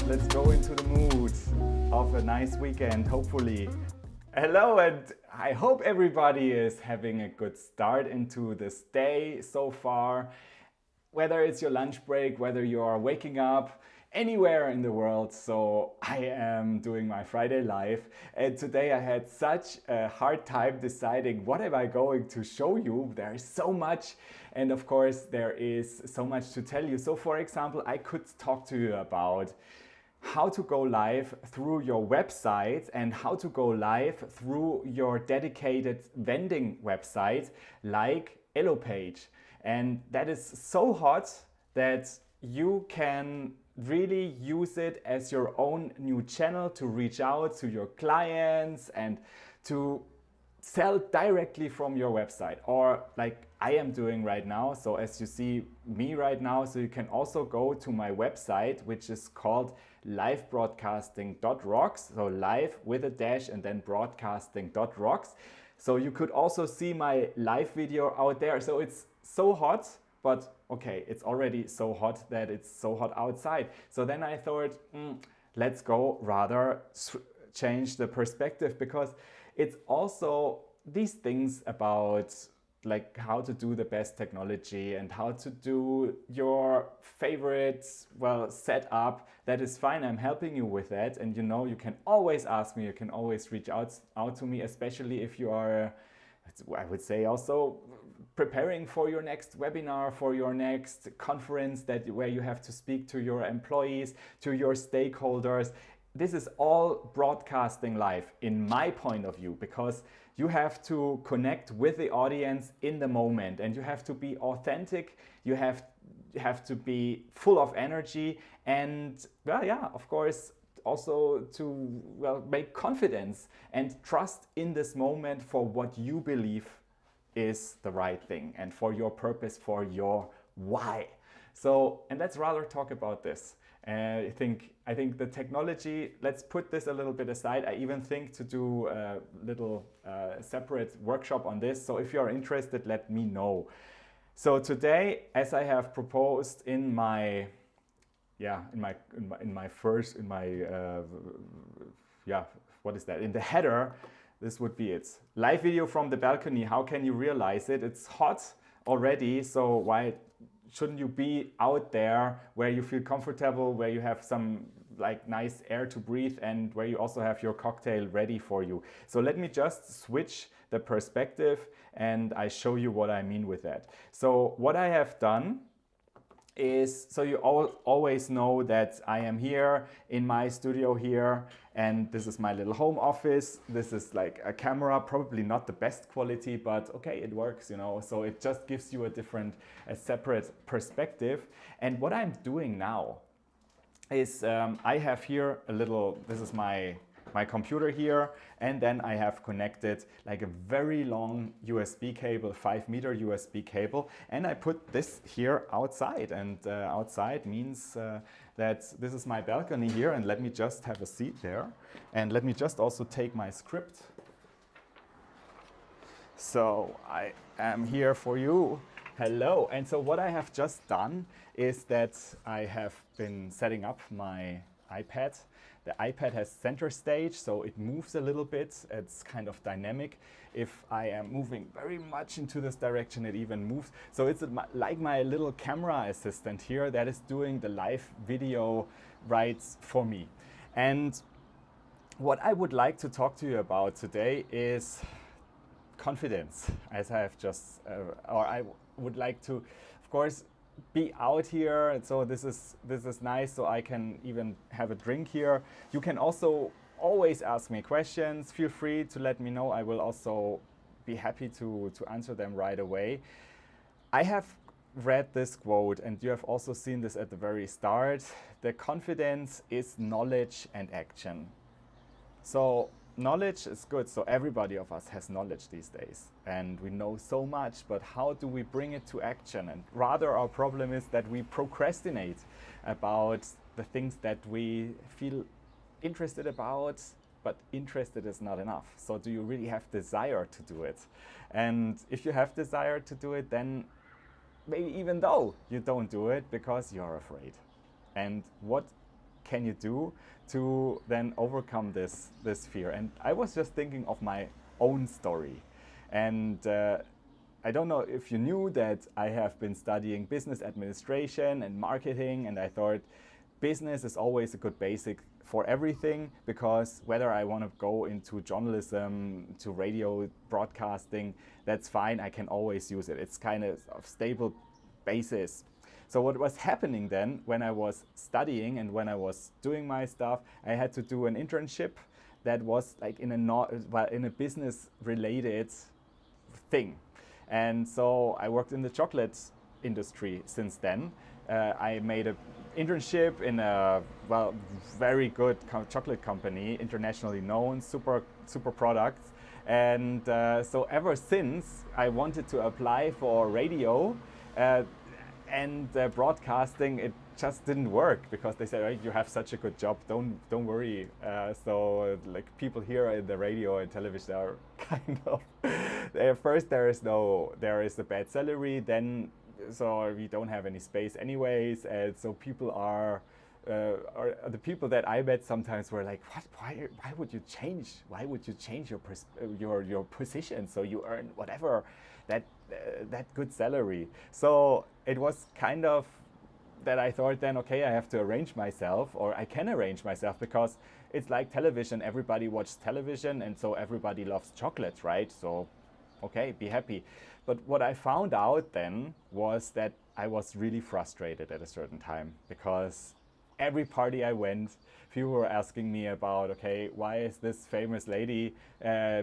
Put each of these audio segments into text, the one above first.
Let's go into the mood of a nice weekend, hopefully. Hello, and I hope everybody is having a good start into this day so far. Whether it's your lunch break, whether you are waking up, anywhere in the world. So I am doing my Friday live, and today I had such a hard time deciding what am I going to show you. There is so much, and of course there is so much to tell you. So for example, I could talk to you about how to go live through your website and how to go live through your dedicated vending website like Elopage. And that is so hot that you can really use it as your own new channel to reach out to your clients and to sell directly from your website, or like I am doing right now. So as you see me right now, so you can also go to my website, which is called livebroadcasting.rocks. So live with a dash and then broadcasting.rocks. So you could also see my live video out there. So it's so hot, but okay, it's already so hot that it's so hot outside. So then I thought, let's go rather change the perspective, because it's also these things about like how to do the best technology and how to do your favorite setup. That is fine, I'm helping you with that, and you know, you can always ask me, you can always reach out to me, especially if you are, I would say, also preparing for your next webinar, for your next conference where you have to speak to your employees, to your stakeholders. This is all broadcasting live in my point of view, because you have to connect with the audience in the moment, and you have to be authentic, you have to be full of energy, and of course also to make confidence and trust in this moment for what you believe is the right thing and for your purpose, for your why. So, and let's rather talk about this. I think the technology, let's put this a little bit aside. I even think to do a little separate workshop on this. So if you're interested, let me know. So today, as I have proposed in my in the header, this would be it. Live video from the balcony. How can you realize it? It's hot already, so why shouldn't you be out there where you feel comfortable, where you have some like nice air to breathe, and where you also have your cocktail ready for you? So let me just switch the perspective and I show you what I mean with that. So what I have done is, so you always know that I am here in my studio here, and this is my little home office. This is like a camera, probably not the best quality, but okay, it works, you know. So it just gives you a separate perspective. And what I'm doing now is I have here a little, this is my computer here, and then I have connected like a very long USB cable, 5-meter USB cable, and I put this here outside, and outside means that this is my balcony here, and let me just have a seat there, and let me just also take my script. So I am here for you. Hello. And so what I have just done is that I have been setting up my iPad. The iPad has center stage, so it moves a little bit. It's kind of dynamic. If I am moving very much into this direction, it even moves. So it's like my little camera assistant here that is doing the live video rights for me. And what I would like to talk to you about today is confidence, as I have just, or I would like to, of course, be out here. And so this is nice, so I can even have a drink here. You can also always ask me questions. Feel free to let me know. I will also be happy to answer them right away. I have read this quote, and you have also seen this at the very start. The confidence is knowledge and action. So knowledge is good. So everybody of us has knowledge these days, and we know so much, but how do we bring it to action? And rather our problem is that we procrastinate about the things that we feel interested about, but interested is not enough. So do you really have desire to do it? And if you have desire to do it, then maybe even though you don't do it because you're afraid. And what can you do to then overcome this fear? And I was just thinking of my own story. And I don't know if you knew that I have been studying business administration and marketing, and I thought business is always a good basic for everything, because whether I want to go into journalism, to radio broadcasting, that's fine, I can always use it. It's kind of a stable basis. So what was happening then when I was studying and when I was doing my stuff, I had to do an internship that was like in a business related thing. And so I worked in the chocolate industry since then. I made an internship in a very good chocolate company, internationally known, super products. And so ever since I wanted to apply for radio and broadcasting, it just didn't work because they said, right, you have such a good job, don't worry. So like people here in the radio and television are kind of first there is a bad salary, then so we don't have any space anyways, and so people are the people that I met sometimes were like, what? Why would you change? Why would you change your position so you earn whatever that good salary? So it was kind of that I thought then, okay, I have to arrange myself, or I can arrange myself, because it's like television. Everybody watches television, and so everybody loves chocolate, right? So, okay, be happy. But what I found out then was that I was really frustrated at a certain time, because every party I went, people were asking me about, okay, why is this famous lady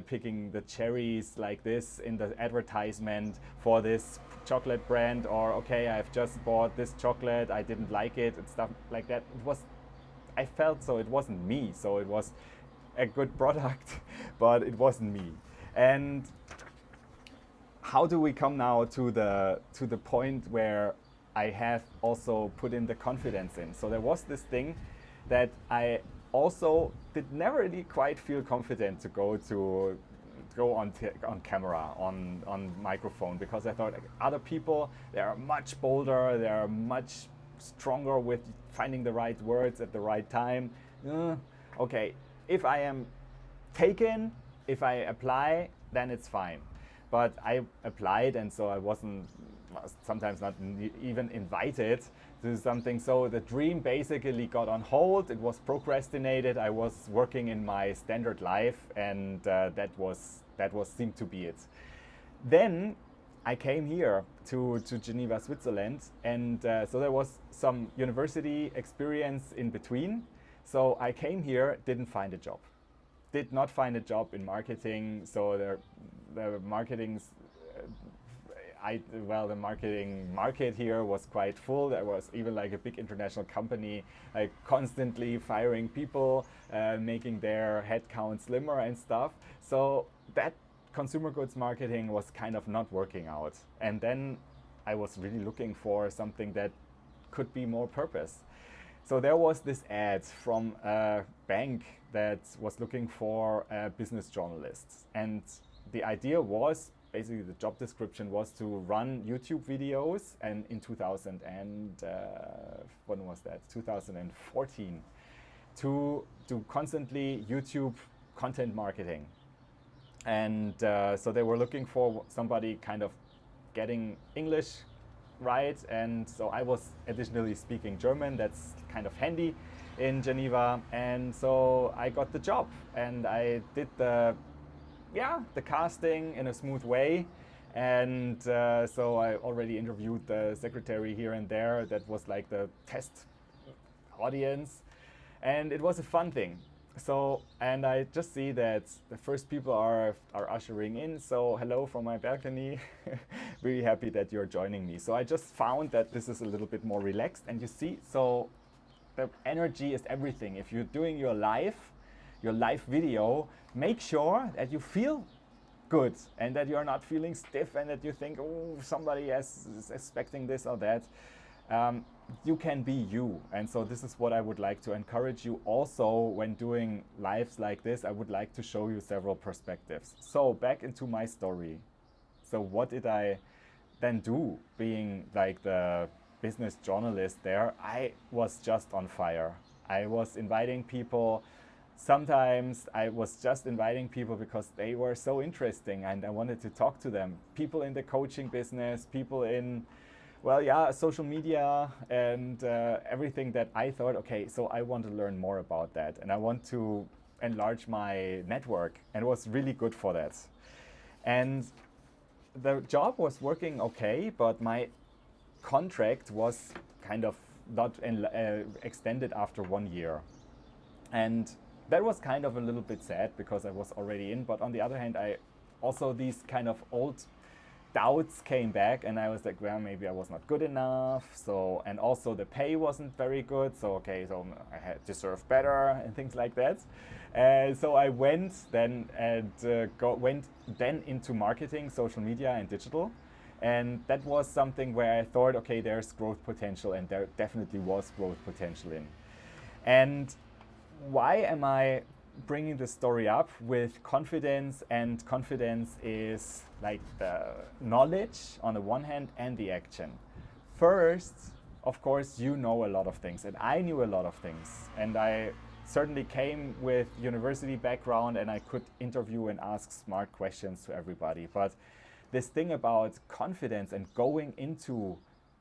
picking the cherries like this in the advertisement for this chocolate brand? Or, okay, I've just bought this chocolate, I didn't like it, and stuff like that. I felt so it wasn't me. So it was a good product, but it wasn't me. And how do we come now to the point where I have also put in the confidence in? So there was this thing that I also did never really quite feel confident to go on camera, on microphone, because I thought, like, other people, they are much bolder, they are much stronger with finding the right words at the right time. Okay, if I am taken, if I apply, then it's fine. But I applied, and so I wasn't sometimes not even invited to something. So the dream basically got on hold. It was procrastinated. I was working in my standard life, and that seemed to be it. Then I came here to Geneva, Switzerland, and so there was some university experience in between. So I came here, didn't find a job. Did not find a job in marketing. So the marketing market here was quite full. There was even like a big international company like constantly firing people, making their headcount slimmer and stuff. So that consumer goods marketing was kind of not working out. And then I was really looking for something that could be more purpose. So there was this ad from a bank that was looking for business journalists. And the idea was, basically the job description was to run YouTube videos, and in 2014, to do constantly YouTube content marketing. And so they were looking for somebody kind of getting English right, and so I was additionally speaking German. That's kind of handy in Geneva, and so I got the job, and I did the casting in a smooth way. And so I already interviewed the secretary here and there. That was like the test audience, and it was a fun thing. So, and I just see that the first people are ushering in. So, hello from my balcony. Really happy that you're joining me. So, I just found that this is a little bit more relaxed. And you see, so the energy is everything. If you're doing your live video, make sure that you feel good and that you're not feeling stiff and that you think, oh, somebody is expecting this or that. You can be you. And so this is what I would like to encourage you also when doing lives like this. I would like to show you several perspectives. So back into my story. So what did I then do being like the business journalist there? I was just on fire. I was inviting people. Sometimes I was just inviting people because they were so interesting and I wanted to talk to them. People in the coaching business, people in, well, yeah, social media and everything that I thought, okay, so I want to learn more about that and I want to enlarge my network, and it was really good for that. And the job was working okay, but my contract was kind of not extended after 1 year. And that was kind of a little bit sad because I was already in, but on the other hand, I also these kind of old doubts came back and I was like, well, maybe I was not good enough. So, and also the pay wasn't very good. So, okay, so I had to deserve better and things like that. So I went then and went then into marketing, social media and digital. And that was something where I thought, okay, there's growth potential, and there definitely was growth potential in. And why am I bringing the story up with confidence? And confidence is like the knowledge on the one hand and the action. First, of course, you know a lot of things, and I knew a lot of things, and I certainly came with university background and I could interview and ask smart questions to everybody. But this thing about confidence and going into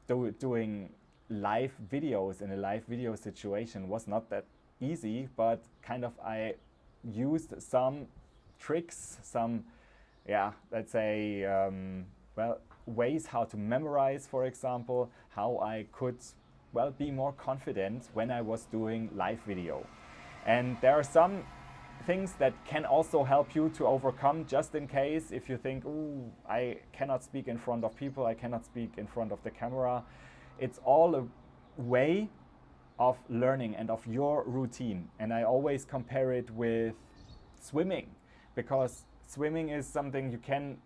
doing live videos in a live video situation was not that easy, but kind of I used some tricks, some, yeah, let's say, well, ways how to memorize, for example, how I could, well, be more confident when I was doing live video. And there are some things that can also help you to overcome, just in case if you think, ooh, I cannot speak in front of people, I cannot speak in front of the camera. It's all a way of learning and of your routine. And I always compare it with swimming, because swimming is something you can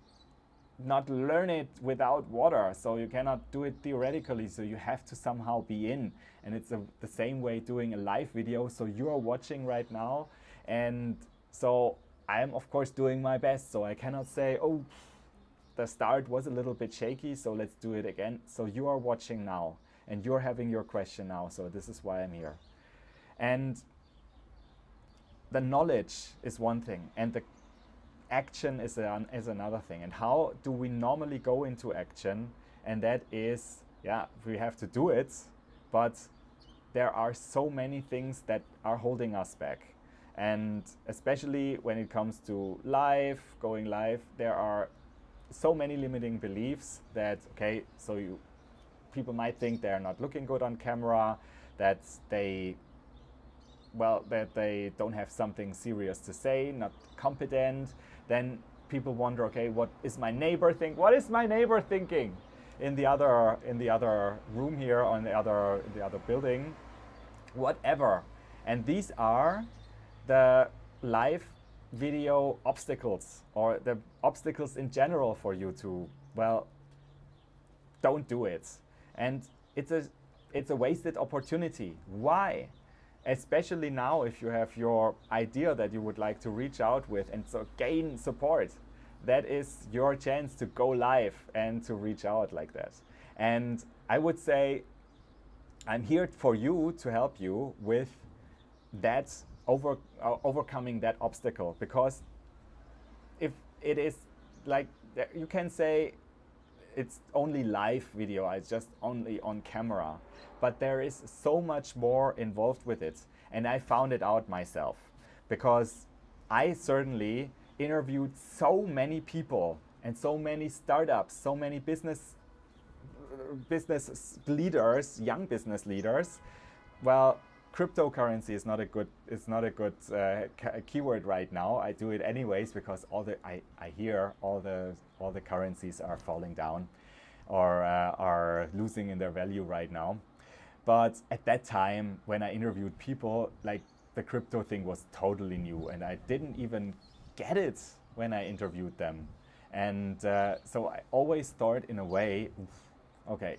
not learn it without water, so you cannot do it theoretically, so you have to somehow be in. And it's the same way doing a live video. So you are watching right now, and so I'm of course doing my best, so I cannot say, oh, the start was a little bit shaky, so let's do it again. So you are watching now and you're having your question now, so this is why I'm here. And the knowledge is one thing, and the action is another thing. And how do we normally go into action? And that is, yeah, we have to do it, but there are so many things that are holding us back. And especially when it comes to going live, there are so many limiting beliefs that, okay, so people might think they're not looking good on camera, that they don't have something serious to say, not competent. Then people wonder, okay, what is my neighbor think? What is my neighbor thinking in the other room here, or in the other building, whatever. And these are the live video obstacles, or the obstacles in general for you to, well, don't do it. And it's a wasted opportunity. Why? Especially now, if you have your idea that you would like to reach out with and so gain support, that is your chance to go live and to reach out like that. And I would say I'm here for you to help you with that, overcoming that obstacle. Because if it is like, you can say it's only live video, it's just only on camera, but there is so much more involved with it. And I found it out myself, because I certainly interviewed so many people and so many startups, so many business leaders, young business leaders. Well, cryptocurrency is not a good keyword right now. I do it anyways because I hear all the currencies are falling down or are losing in their value right now. But at that time, when I interviewed people, like the crypto thing was totally new, and I didn't even get it when I interviewed them. And so I always thought in a way, okay,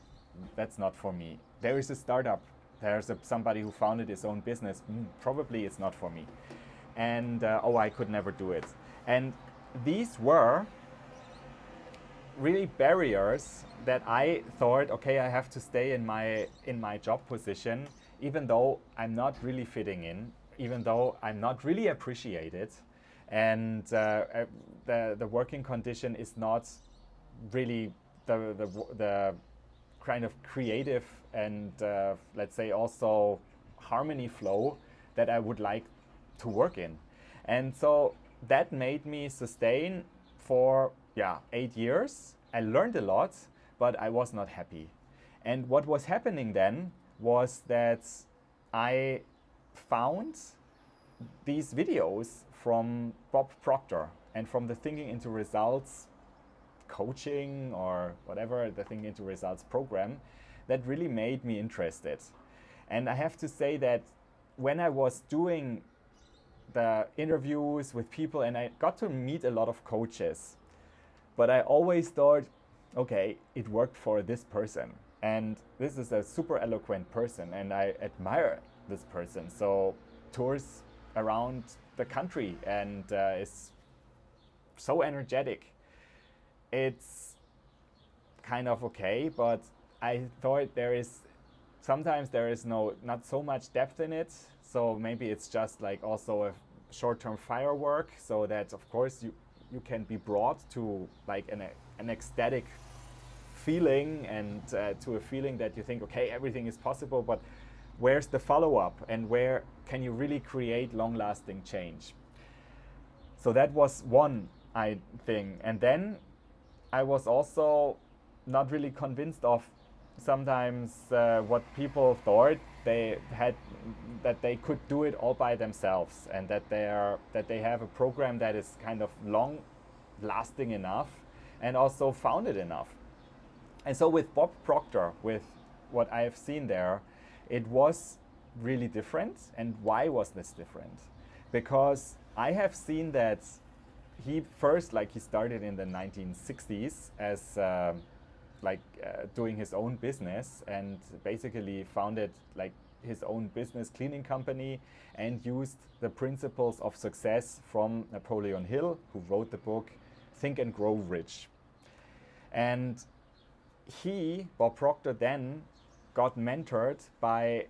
that's not for me. There is a startup. There's somebody who founded his own business. Probably it's not for me. And I could never do it. And these were really barriers that I thought, okay, I have to stay in my job position, even though I'm not really fitting in, even though I'm not really appreciated, and the working condition is not really the kind of creative and let's say also harmony flow that I would like to work in. And so that made me sustain for 8 years. I learned a lot, but I was not happy. And what was happening then was that I found these videos from Bob Proctor and from the Thinking into Results coaching or whatever, the Thinking into Results program, that really made me interested. And I have to say that when I was doing the interviews with people, and I got to meet a lot of coaches, but I always thought, okay, it worked for this person. And this is a super eloquent person, and I admire this person. So tours around the country and is so energetic. It's kind of okay, but I thought sometimes there is not so much depth in it. So maybe it's just like also a short-term firework, so that of course you can be brought to like an ecstatic feeling and to a feeling that you think, okay, everything is possible, but where's the follow-up and where can you really create long-lasting change? So that was one thing. And then I was also not really convinced of sometimes what people thought they had, that they could do it all by themselves, and that they have a program that is kind of long lasting enough and also founded enough. And so with Bob Proctor, with what I have seen there, it was really different. And why was this different? Because I have seen that he started in the 1960s as doing his own business, and basically founded like his own business cleaning company and used the principles of success from Napoleon Hill, who wrote the book Think and Grow Rich. And Bob Proctor, then got mentored by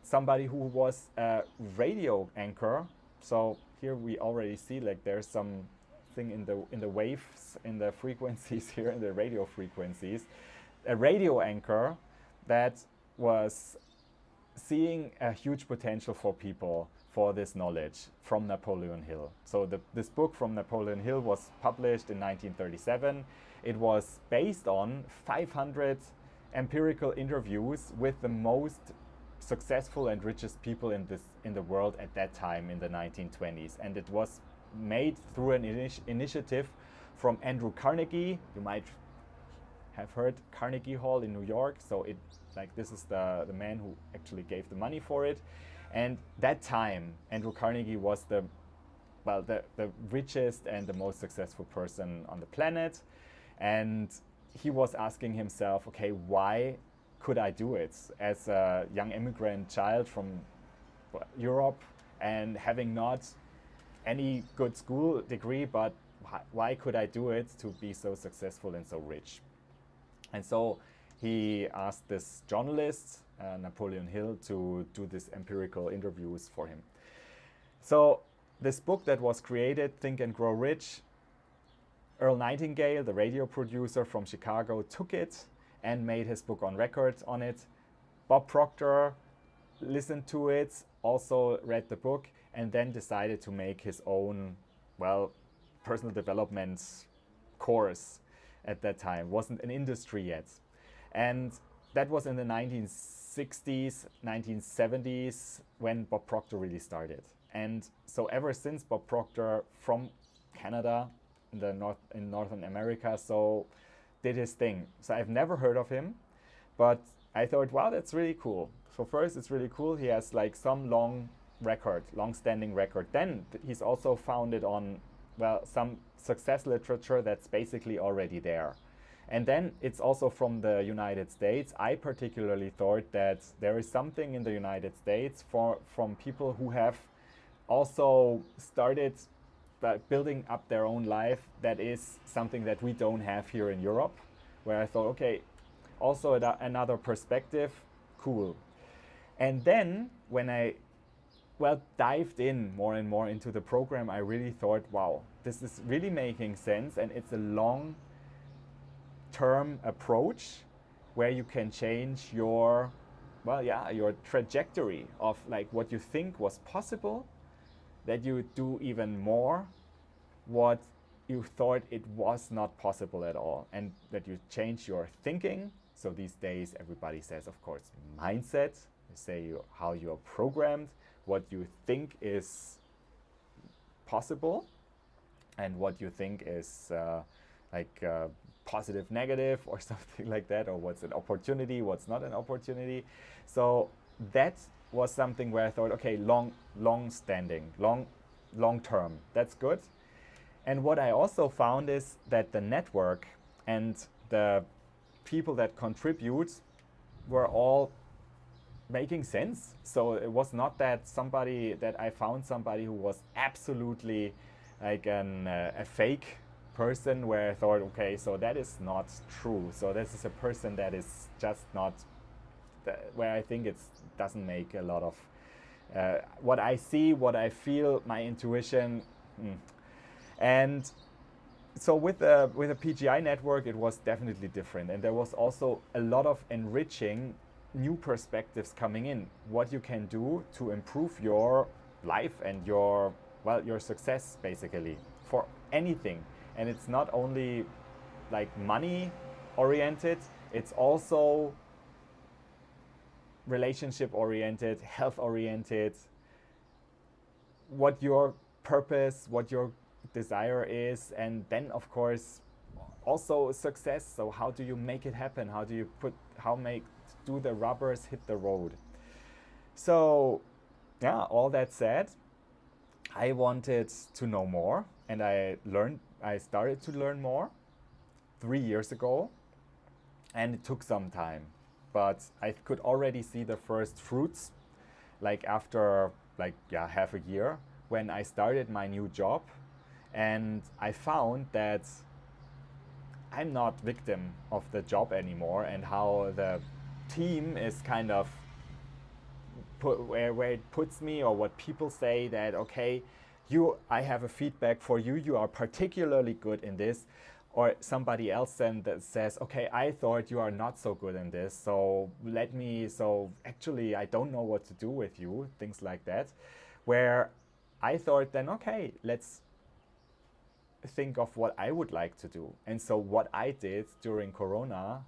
somebody who was a radio anchor. So here we already see like there's some thing in the waves, in the frequencies here, in the radio frequencies. A radio anchor that was seeing a huge potential for people for this knowledge from Napoleon Hill. So this book from Napoleon Hill was published in 1937. It was based on 500 empirical interviews with the most successful and richest people in the world at that time in the 1920s. And it was made through an initiative from Andrew Carnegie. You might have heard Carnegie Hall in New York. So this is the man who actually gave the money for it. And that time, Andrew Carnegie was the richest and the most successful person on the planet. And he was asking himself, okay, why could I do it as a young immigrant child from Europe and having not any good school degree, but why could I do it to be so successful and so rich? And so he asked this journalist, Napoleon Hill, to do these empirical interviews for him. So this book that was created, Think and Grow Rich, Earl Nightingale, the radio producer from Chicago, took it and made his book on record on it. Bob Proctor listened to it, also read the book, and then decided to make his own, personal development course at that time. Wasn't an industry yet. And that was in the 1960s 60s, 1970s when Bob Proctor really started. And so ever since Bob Proctor from Canada in Northern America, so did his thing. So I've never heard of him, but I thought, wow, that's really cool. So first, it's really cool. He has like some long-standing record. Then he's also founded on, well, some success literature that's basically already there. And then it's also from the United States. I particularly thought that there is something in the United States from people who have also started building up their own life that is something that we don't have here in Europe, where I thought, okay, also another perspective, cool. And then when I dived in more and more into the program, I really thought, wow, this is really making sense, and it's a long-term approach where you can change your trajectory of like what you think was possible, that you do even more what you thought it was not possible at all, and that you change your thinking. So these days everybody says, of course, mindset. They say how you're programmed, what you think is possible, and what you think is positive, negative, or something like that, or what's an opportunity, what's not an opportunity. So that was something where I thought, okay, long-standing, long-term, that's good. And what I also found is that the network and the people that contribute were all making sense. So it was not that I found somebody who was absolutely like a fake person where I thought, okay, so that is not true. So this is a person that is just not, where I think it doesn't make a lot of, what I see, what I feel, my intuition. And so with the PGI network, it was definitely different. And there was also a lot of enriching new perspectives coming in, what you can do to improve your life and your success, basically, for anything. And it's not only like money oriented, it's also relationship oriented, health oriented, what your purpose, what your desire is, and then of course also success. So how do you make it happen? How do the rubbers hit the road? So yeah, all that said, I wanted to know more, and I started to learn more 3 years ago, and it took some time, but I could already see the first fruits after half a year when I started my new job. And I found that I'm not victim of the job anymore, and how the team is kind of where it puts me, or what people say that, okay, I have a feedback for you, you are particularly good in this, or somebody else then that says, okay, I thought you are not so good in this, so actually I don't know what to do with you, things like that, where I thought then, okay, let's think of what I would like to do. And so what I did during Corona,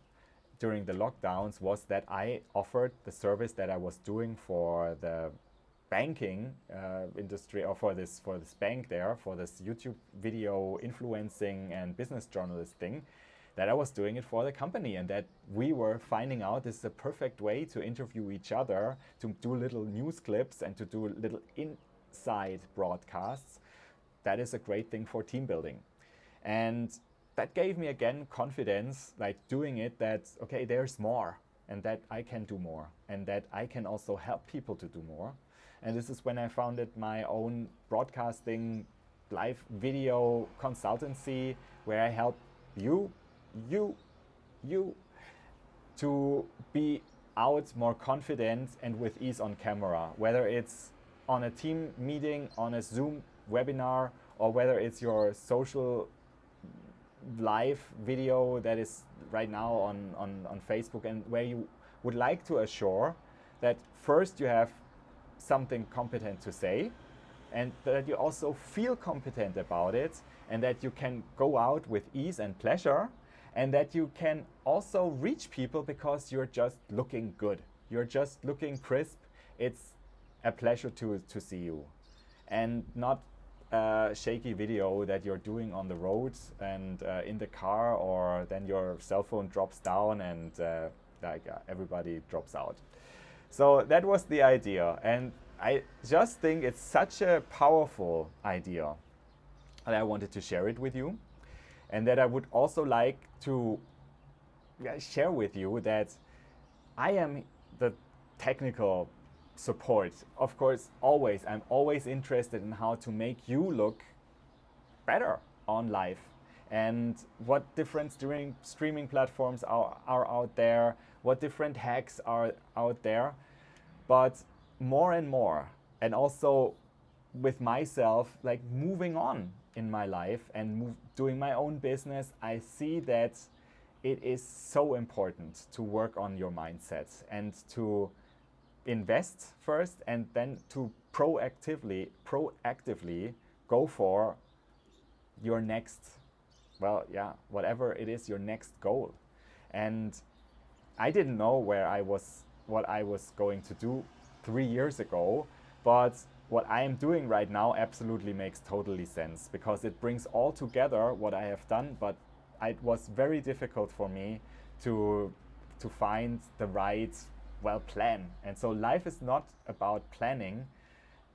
during the lockdowns, was that I offered the service that I was doing for the banking industry, or for this bank there, for this YouTube video influencing and business journalist thing, that I was doing it for the company, and that we were finding out this is a perfect way to interview each other, to do little news clips and to do little inside broadcasts. That is a great thing for team building. And that gave me again confidence, like doing it, that okay, there's more, and that I can do more, and that I can also help people to do more. And this is when I founded my own broadcasting live video consultancy, where I help you to be out more confident and with ease on camera, whether it's on a team meeting, on a Zoom webinar, or whether it's your social live video that is right now on Facebook, and where you would like to assure that first you have something competent to say, and that you also feel competent about it, and that you can go out with ease and pleasure, and that you can also reach people because you're just looking good. you're just looking crisp, it's a pleasure to see you. And not a shaky video that you're doing on the road and in the car, or then your cell phone drops down and everybody drops out. So that was the idea, and I just think it's such a powerful idea that I wanted to share it with you, and that I would also like to share with you that I am the technical support. Of course, I'm always interested in how to make you look better on live, and what different streaming platforms are out there, what different hacks are out there. But more and more, and also with myself, like moving on in my life and doing my own business, I see that it is so important to work on your mindset and to invest first, and then to proactively go for your next, whatever it is, your next goal. And I didn't know what I was going to do 3 years ago, but what I am doing right now absolutely makes totally sense, because it brings all together what I have done. But it was very difficult for me to find the right plan. And so life is not about planning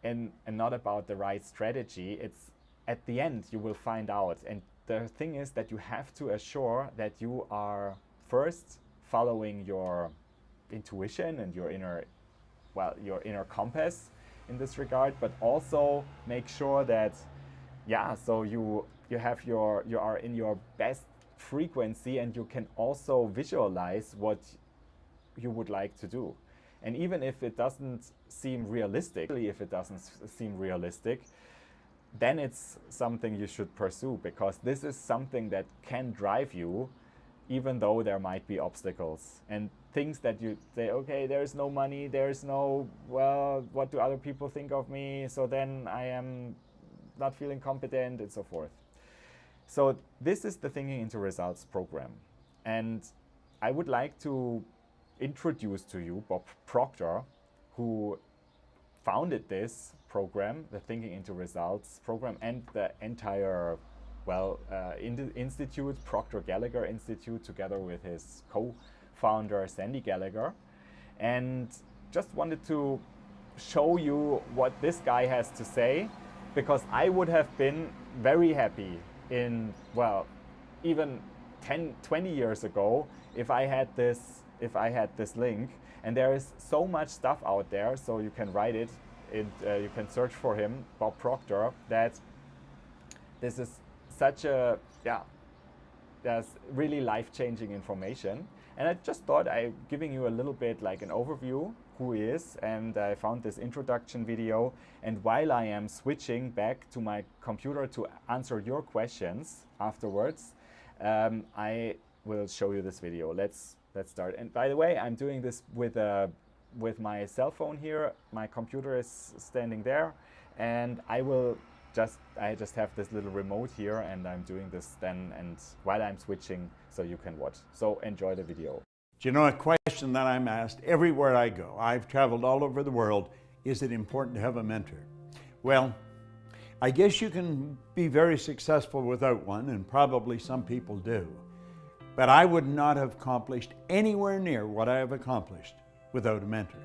and not about the right strategy. It's at the end you will find out. And the thing is that you have to assure that you are first following your intuition and your inner compass in this regard, but also make sure that so you are in your best frequency, and you can also visualize what you would like to do. And even if it doesn't seem realistic, then it's something you should pursue, because this is something that can drive you, even though there might be obstacles and things that you say, okay, there's no money, there's no, what do other people think of me? So then I am not feeling competent, and so forth. So this is the Thinking into Results program. And I would like to introduce to you Bob Proctor, who founded this program, the Thinking into Results program, and the entire institute, Proctor Gallagher Institute, together with his co-founder Sandy Gallagher. And just wanted to show you what this guy has to say, because I would have been very happy in, even 10, 20 years ago if I had this link. And there is so much stuff out there, so you can write it, you can search for him, Bob Proctor, that this is such a, there's really life-changing information. And I just thought I'm giving you a little bit like an overview who he is, and I found this introduction video. And while I am switching back to my computer to answer your questions afterwards, I will show you this video. Let's start. And by the way, I'm doing this with my cell phone here. My computer is standing there, and I just have this little remote here, and I'm doing this then, and while I'm switching, so you can watch. So enjoy the video. Do you know a question that I'm asked everywhere I go? I've traveled all over the world. Is it important to have a mentor? Well, I guess you can be very successful without one, and probably some people do. But I would not have accomplished anywhere near what I have accomplished without a mentor.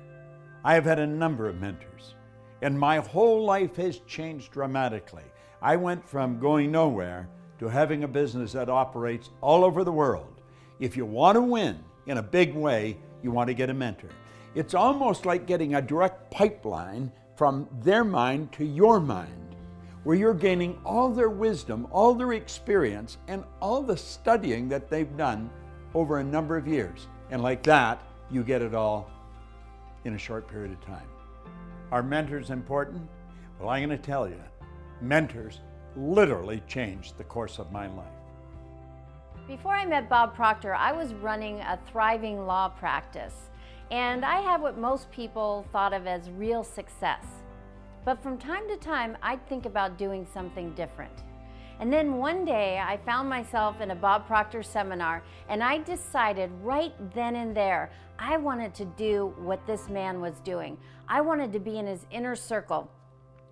I have had a number of mentors, and my whole life has changed dramatically. I went from going nowhere to having a business that operates all over the world. If you want to win in a big way, you want to get a mentor. It's almost like getting a direct pipeline from their mind to your mind, where you're gaining all their wisdom, all their experience, and all the studying that they've done over a number of years. And like that, you get it all in a short period of time. Are mentors important? Well, I'm going to tell you, mentors literally changed the course of my life. Before I met Bob Proctor, I was running a thriving law practice, and I had what most people thought of as real success. But from time to time, I'd think about doing something different. And then one day I found myself in a Bob Proctor seminar, and I decided right then and there I wanted to do what this man was doing. I wanted to be in his inner circle.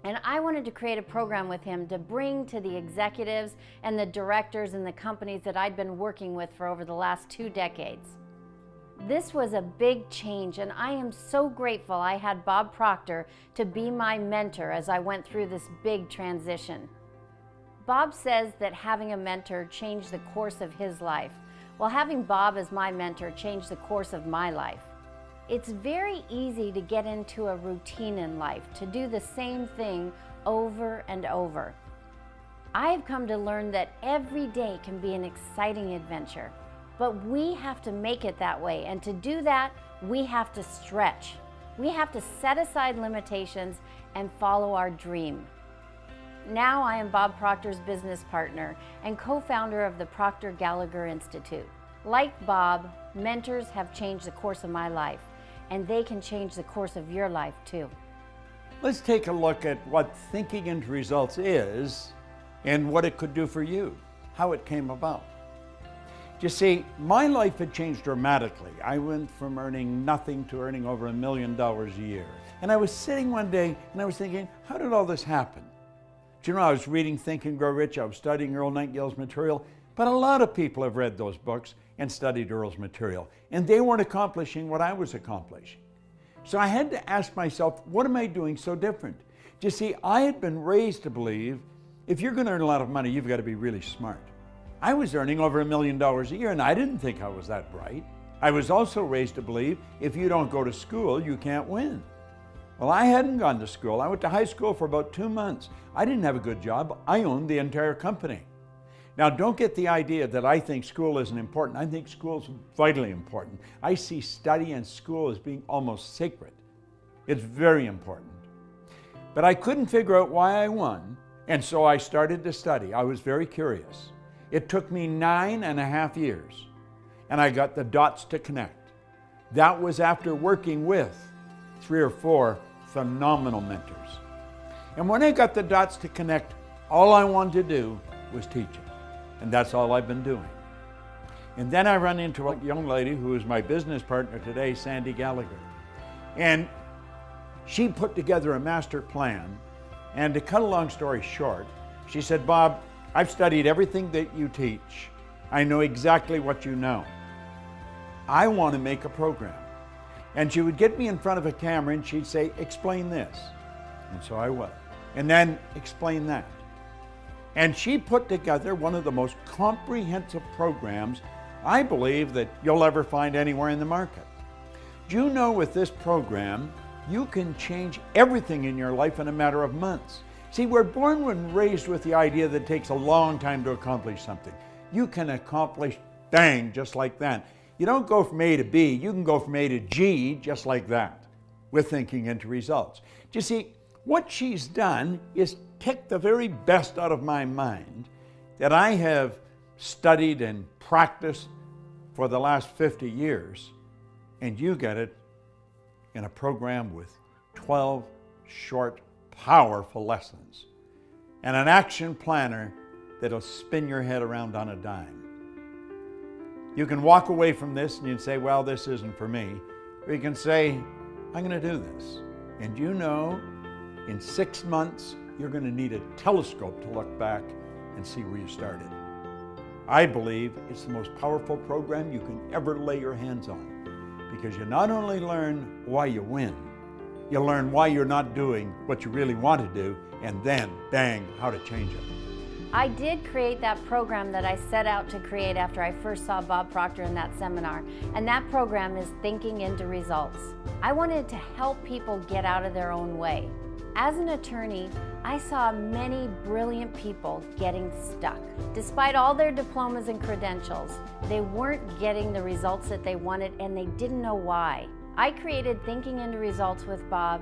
And I wanted to create a program with him to bring to the executives and the directors and the companies that I'd been working with for over the last 2 decades. This was a big change, and I am so grateful I had Bob Proctor to be my mentor as I went through this big transition. Bob says that having a mentor changed the course of his life. Well, having Bob as my mentor changed the course of my life. It's very easy to get into a routine in life, to do the same thing over and over. I have come to learn that every day can be an exciting adventure, but we have to make it that way, and to do that, we have to stretch. We have to set aside limitations and follow our dream. Now I am Bob Proctor's business partner and co-founder of the Proctor Gallagher Institute. Like Bob, mentors have changed the course of my life, and they can change the course of your life too. Let's take a look at what thinking into results is and what it could do for you, how it came about. You see, my life had changed dramatically. I went from earning nothing to earning over $1 million a year. And I was sitting one day and I was thinking, how did all this happen? Do you know, I was reading Think and Grow Rich, I was studying Earl Nightingale's material, but a lot of people have read those books and studied Earl's material, and they weren't accomplishing what I was accomplishing. So I had to ask myself, what am I doing so different? You see, I had been raised to believe if you're going to earn a lot of money, you've got to be really smart. I was earning over $1 million a year, and I didn't think I was that bright. I was also raised to believe if you don't go to school, you can't win. Well, I hadn't gone to school. I went to high school for about 2 months. I didn't have a good job. I owned the entire company. Now, don't get the idea that I think school isn't important. I think school is vitally important. I see study and school as being almost sacred. It's very important. But I couldn't figure out why I won, and so I started to study. I was very curious. It took me 9.5 years, and I got the dots to connect. That was after working with 3 or 4 phenomenal mentors. And when I got the dots to connect, all I wanted to do was teach it. And that's all I've been doing. And then I run into a young lady who is my business partner today, Sandy Gallagher. And she put together a master plan. And to cut a long story short, she said, Bob, I've studied everything that you teach. I know exactly what you know. I want to make a program. And she would get me in front of a camera and she'd say, explain this. And so I would. And then explain that. And she put together one of the most comprehensive programs I believe that you'll ever find anywhere in the market. Do you know with this program, you can change everything in your life in a matter of months. See, we're born and raised with the idea that it takes a long time to accomplish something. You can accomplish, bang, just like that. You don't go from A to B, you can go from A to G just like that with thinking into results. Do you see, what she's done is pick the very best out of my mind that I have studied and practiced for the last 50 years, and you get it in a program with 12 short, powerful lessons and an action planner that'll spin your head around on a dime. You can walk away from this and you can say, well, this isn't for me. Or you can say, I'm going to do this. And you know, in 6 months, you're going to need a telescope to look back and see where you started. I believe it's the most powerful program you can ever lay your hands on, because you not only learn why you win, you learn why you're not doing what you really want to do, and then, bang, how to change it. I did create that program that I set out to create after I first saw Bob Proctor in that seminar, and that program is Thinking into Results. I wanted to help people get out of their own way. As an attorney, I saw many brilliant people getting stuck. Despite all their diplomas and credentials, they weren't getting the results that they wanted, and they didn't know why. I created Thinking into Results with Bob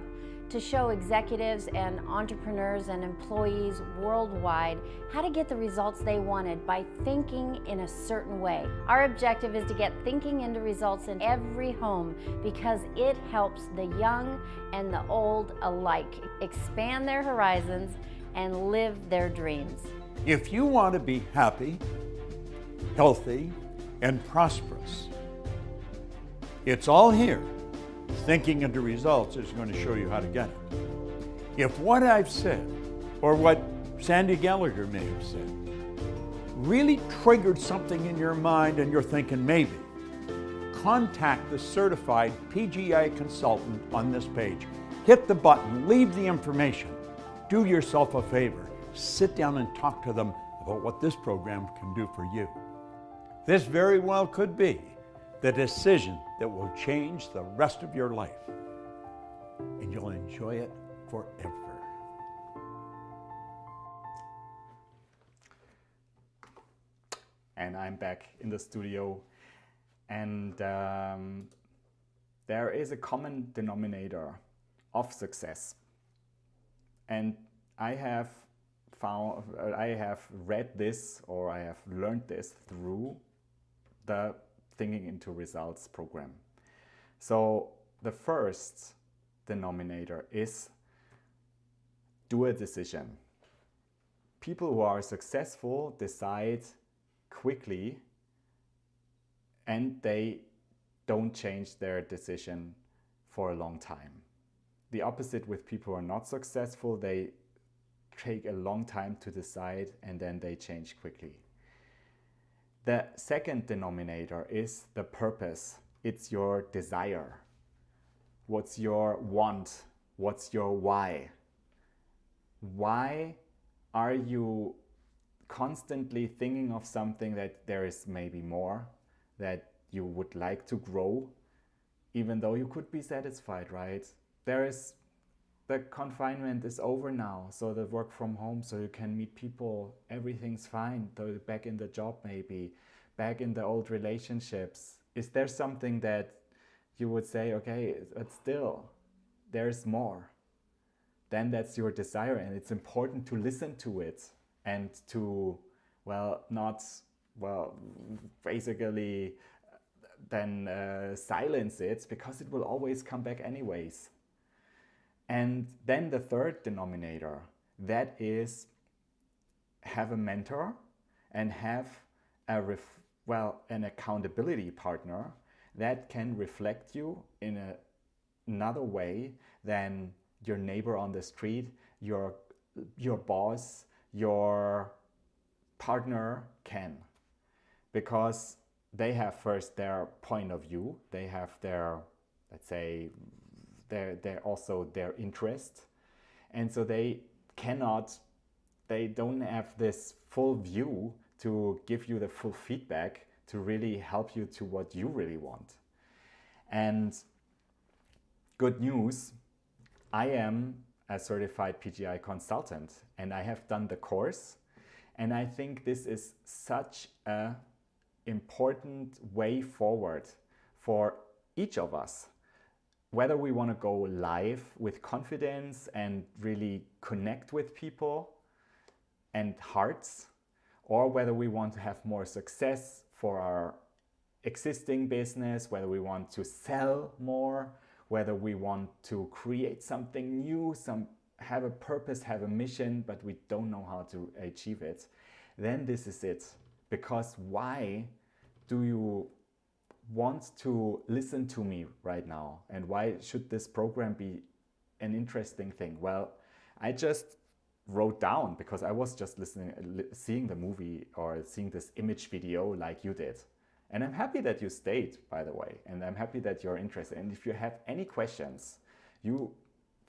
to show executives and entrepreneurs and employees worldwide how to get the results they wanted by thinking in a certain way. Our objective is to get thinking into results in every home, because it helps the young and the old alike expand their horizons and live their dreams. If you want to be happy, healthy, and prosperous, it's all here. Thinking into results is going to show you how to get it. If what I've said, or what Sandy Gallagher may have said, really triggered something in your mind and you're thinking maybe, contact the certified PGI consultant on this page. Hit the button, leave the information. Do yourself a favor. Sit down and talk to them about what this program can do for you. This very well could be the decision that will change the rest of your life, and you'll enjoy it forever. And I'm back in the studio, and there is a common denominator of success. And I have read this, or I have learned this through the Thinking into Results program. So the first denominator is do a decision. People who are successful decide quickly, and they don't change their decision for a long time. The opposite with people who are not successful, they take a long time to decide and then they change quickly. The second denominator is the purpose. It's your desire. What's your want? What's your why? Why are you constantly thinking of something that there is maybe more, that you would like to grow, even though you could be satisfied, right? The confinement is over now, so the work from home, so you can meet people, everything's fine, though back in the job maybe, back in the old relationships. Is there something that you would say, okay, but still, there's more? Then that's your desire, and it's important to listen to it and to, basically then silence it, because it will always come back anyways. And then the third denominator, that is have a mentor and have an accountability partner that can reflect you in another way than your neighbor on the street, your boss, your partner can. Because they have first their point of view, they have their, let's say, they're also their interest, and so they don't have this full view to give you the full feedback to really help you to what you really want. And good news, I am a certified PGI consultant, and I have done the course, and I think this is such an important way forward for each of us. Whether we want to go live with confidence and really connect with people and hearts, or whether we want to have more success for our existing business, whether we want to sell more, whether we want to create something new, have a purpose, have a mission, but we don't know how to achieve it, then this is it. Because why do you want to listen to me right now, and why should this program be an interesting thing? Well, I just wrote down, because I was just seeing the movie or seeing this image video like you did, and I'm happy that you stayed, by the way, and I'm happy that you're interested. And if you have any questions, you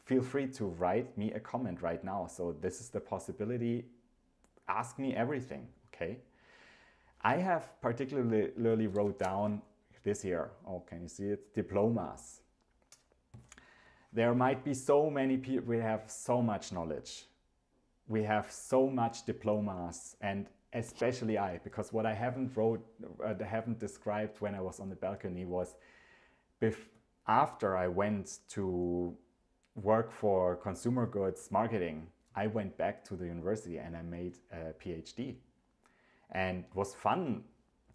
feel free to write me a comment right now. So this is the possibility. Ask me everything, okay? I have particularly wrote down this here. Oh, can you see it? Diplomas. There might be so many people, we have so much knowledge. We have so much diplomas, and especially because what I haven't described when I was on the balcony was after I went to work for consumer goods marketing, I went back to the university and I made a PhD. And it was fun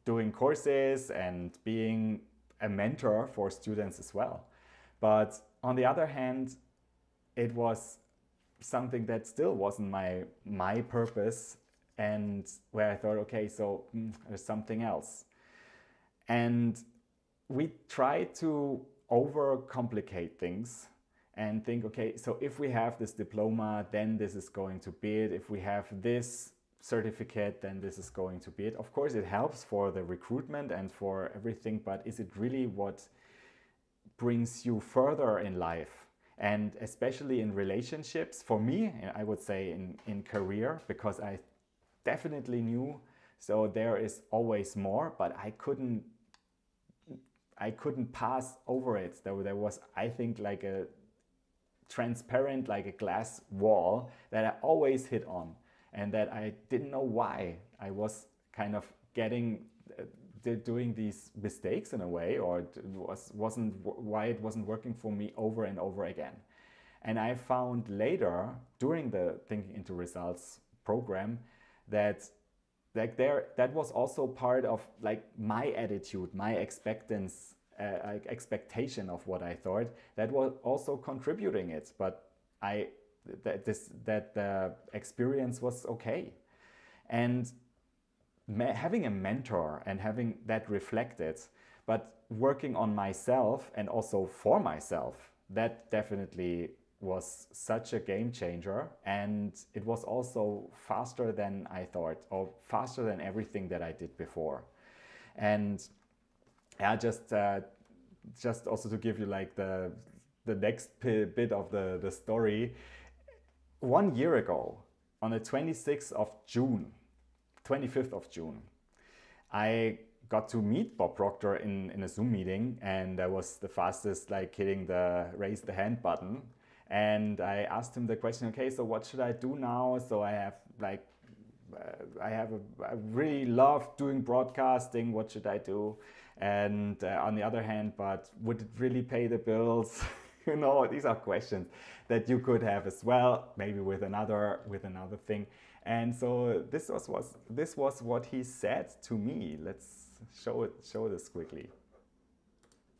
doing courses and being a mentor for students as well. But on the other hand, it was something that still wasn't my purpose and where I thought, okay, so there's something else. And we try to overcomplicate things and think, okay, so if we have this diploma, then this is going to be it. If we have this certificate, then this is going to be it. Of course, it helps for the recruitment and for everything, but is it really what brings you further in life? And especially in relationships, for me, I would say in career, because I definitely knew, so there is always more, but I couldn't pass over it. There was, I think, like a transparent, like a glass wall that I always hit on, and that I didn't know why I was kind of doing these mistakes in a way, or why it wasn't working for me over and over again. And I found later, during the Thinking into Results program, that that was also part of like my attitude, my expectation of what I thought, that was also contributing it. But that the experience was okay. And having a mentor and having that reflected, but working on myself and also for myself, that definitely was such a game changer. And it was also faster than I thought, or faster than everything that I did before. And yeah, just also to give you like the next bit of the story. 1 year ago, on the 25th of June, I got to meet Bob Proctor in a Zoom meeting, and I was the fastest, like hitting the raise the hand button. And I asked him the question, okay, so what should I do now? So I have like, I really love doing broadcasting. What should I do? And on the other hand, but would it really pay the bills? You know, these are questions that you could have as well, maybe with another thing. And so this was what he said to me. Let's show this quickly.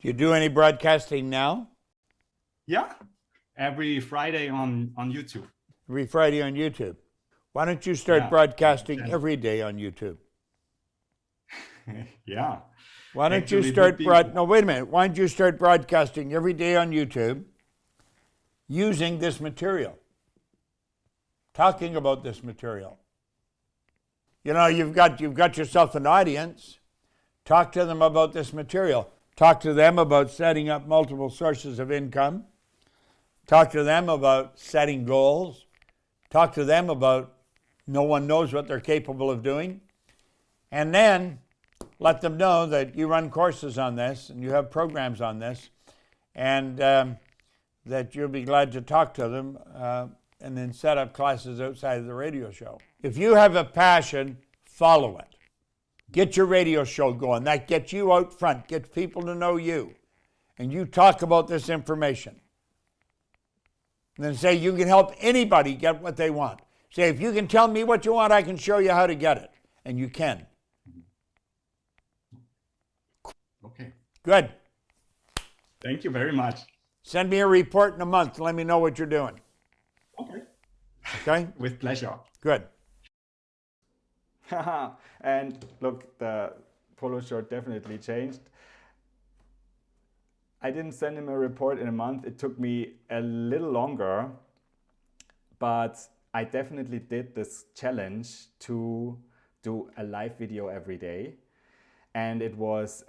Do you do any broadcasting now? Yeah, every Friday on YouTube. Every Friday on YouTube. Why don't you start broadcasting every day on YouTube? Yeah. Why don't you start no, wait a minute. Why don't you start broadcasting every day on YouTube using this material? Talking about this material. You know, you've got yourself an audience. Talk to them about this material. Talk to them about setting up multiple sources of income. Talk to them about setting goals. Talk to them about no one knows what they're capable of doing. And then let them know that you run courses on this and you have programs on this, and that you'll be glad to talk to them and then set up classes outside of the radio show. If you have a passion, follow it. Get your radio show going. That gets you out front, gets people to know you. And you talk about this information. And then say you can help anybody get what they want. Say, if you can tell me what you want, I can show you how to get it. And you can. Okay. Good. Thank you very much. Send me a report in a month. Let me know what you're doing. Okay. Okay? With pleasure. Good. And look, the polo shirt definitely changed. I didn't send him a report in a month. It took me a little longer, but I definitely did this challenge to do a live video every day. And it was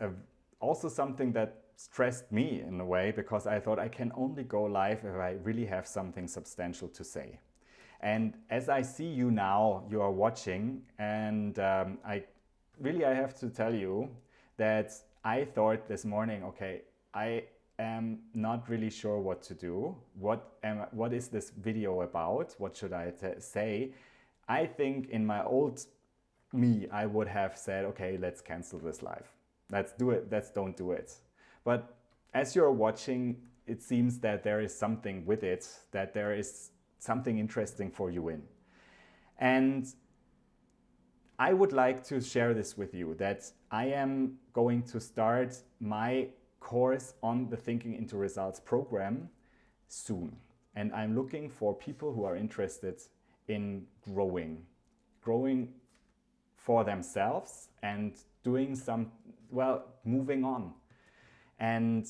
also something that stressed me in a way, because I thought I can only go live if I really have something substantial to say. And as I see you now, you are watching, and I have to tell you that I thought this morning, okay, I am not really sure what to do. What is this video about? What should I say? I think in my old me, I would have said, okay, let's cancel this live. Let's do it. Let's don't do it. But as you're watching, it seems that there is something with it, that there is something interesting for you in. And I would like to share this with you, that I am going to start my course on the Thinking into Results program soon. And I'm looking for people who are interested in growing for themselves and doing moving on. And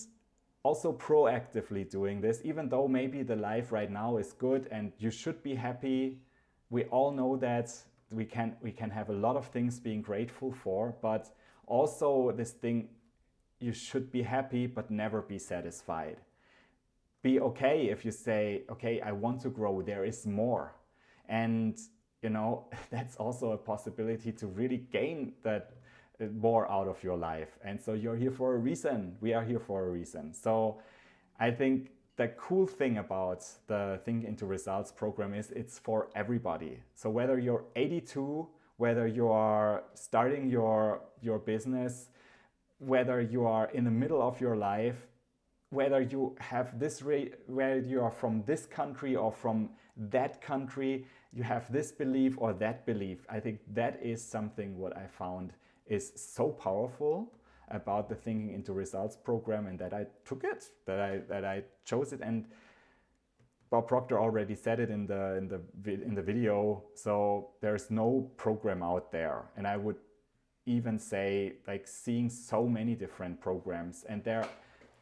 also proactively doing this, even though maybe the life right now is good and you should be happy. We all know that we can have a lot of things being grateful for, but also this thing, you should be happy but never be satisfied. Be okay if you say, okay, I want to grow, there is more. And that's also a possibility to really gain that more out of your life. And so you're here for a reason. We are here for a reason. So I think the cool thing about the Think into Results program is it's for everybody. So whether you're 82, whether you are starting your business, whether you are in the middle of your life, whether you have where you are from this country or from that country, you have this belief or that belief. I think that is something what I found is so powerful about the Thinking into Results program, and that I took it, that I chose it. And Bob Proctor already said it in the video. So there's no program out there, and I would even say, like, seeing so many different programs and their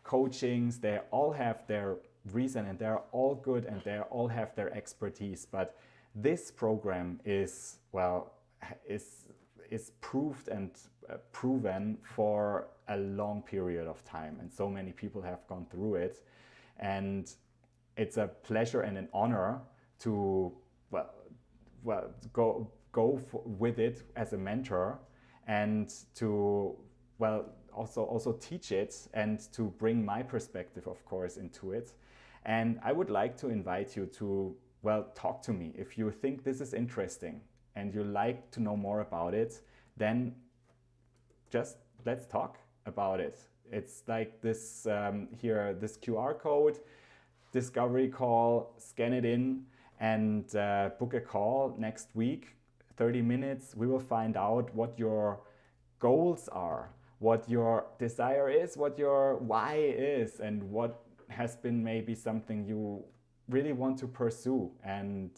coachings, they all have their reason and they're all good and they all have their expertise. But this program is proved and proven for a long period of time, and so many people have gone through it, and it's a pleasure and an honor to go with it as a mentor, and to also teach it, and to bring my perspective, of course, into it. And I would like to invite you to talk to me if you think this is interesting and you like to know more about it. Then just let's talk about it. It's like this here, this QR code, discovery call, scan it in, and book a call next week, 30 minutes. We will find out what your goals are, what your desire is, what your why is, and what has been maybe something you really want to pursue, and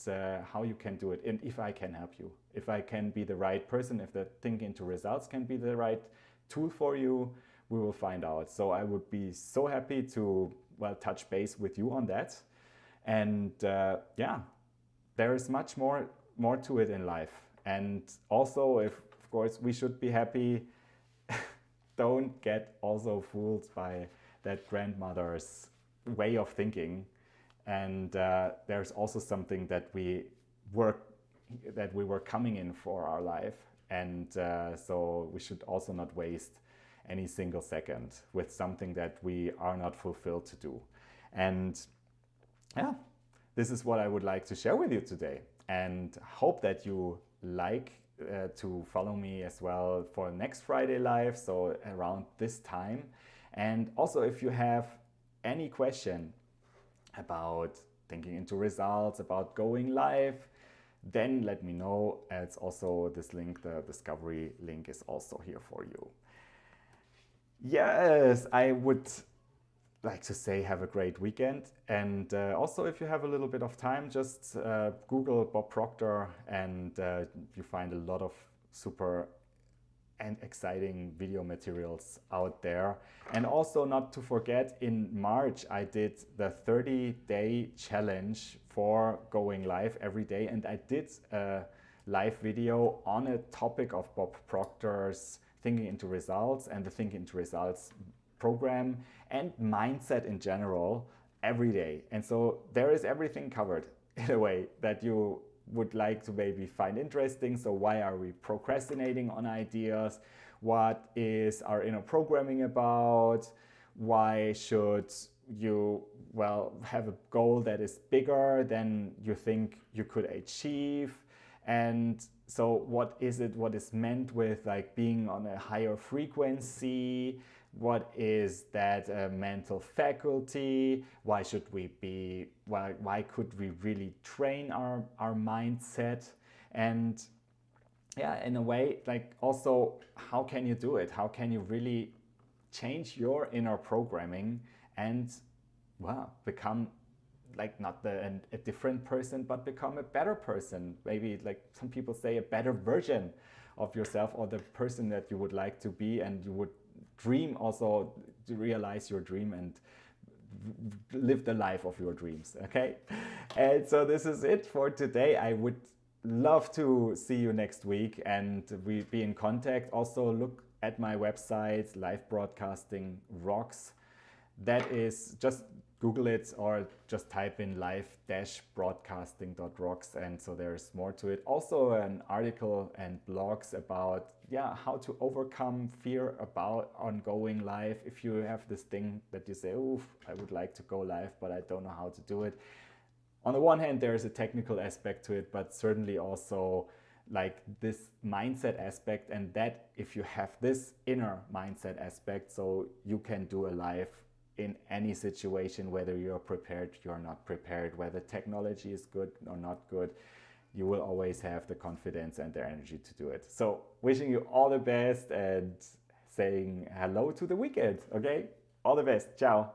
how you can do it, and if I can help you, if I can be the right person, if the Think into Results can be the right tool for you, we will find out. So I would be so happy to touch base with you on that. And there is much more to it in life. And also, of course, we should be happy. Don't get also fooled by that grandmother's way of thinking. And there's also something that we were coming in for our life, and so we should also not waste any single second with something that we are not fulfilled to do. And this is what I would like to share with you today, and hope that you like to follow me as well for next Friday Live, so around this time. And also, if you have any question about Thinking into Results, about going live, then let me know. It's also this link, the discovery link, is also here for you. Yes, I would like to say have a great weekend. And also, if you have a little bit of time, just Google Bob Proctor, and you find a lot of super and exciting video materials out there. And also, not to forget, in March I did the 30-day challenge for going live every day, and I did a live video on a topic of Bob Proctor's Thinking into Results and the Thinking into Results program and mindset in general every day. And so there is everything covered in a way that you would like to maybe find interesting. So why are we procrastinating on ideas? What is our inner programming about? Why should you have a goal that is bigger than you think you could achieve? And so what is meant with like being on a higher frequency? What is that mental faculty? Why should we be, why could we really train our mindset? And in a way, like, also, how can you do it? How can you really change your inner programming and become like not a different person, but become a better person? Maybe, like some people say, a better version of yourself or the person that you would like to be, and you would dream also to realize your dream and live the life of your dreams. Okay, and so this is it for today. I would love to see you next week and we be in contact. Also look at my website, Live Broadcasting Rocks. That is, just Google it or just type in live-broadcasting.rocks, and so there's more to it. Also an article and blogs about how to overcome fear about ongoing live. If you have this thing that you say, "Oof, I would like to go live, but I don't know how to do it." On the one hand, there is a technical aspect to it, but certainly also like this mindset aspect, and that if you have this inner mindset aspect, so you can do a live in any situation, whether you're prepared, you're not prepared, whether technology is good or not good, you will always have the confidence and the energy to do it. So wishing you all the best and saying hello to the weekend. Okay, all the best. Ciao.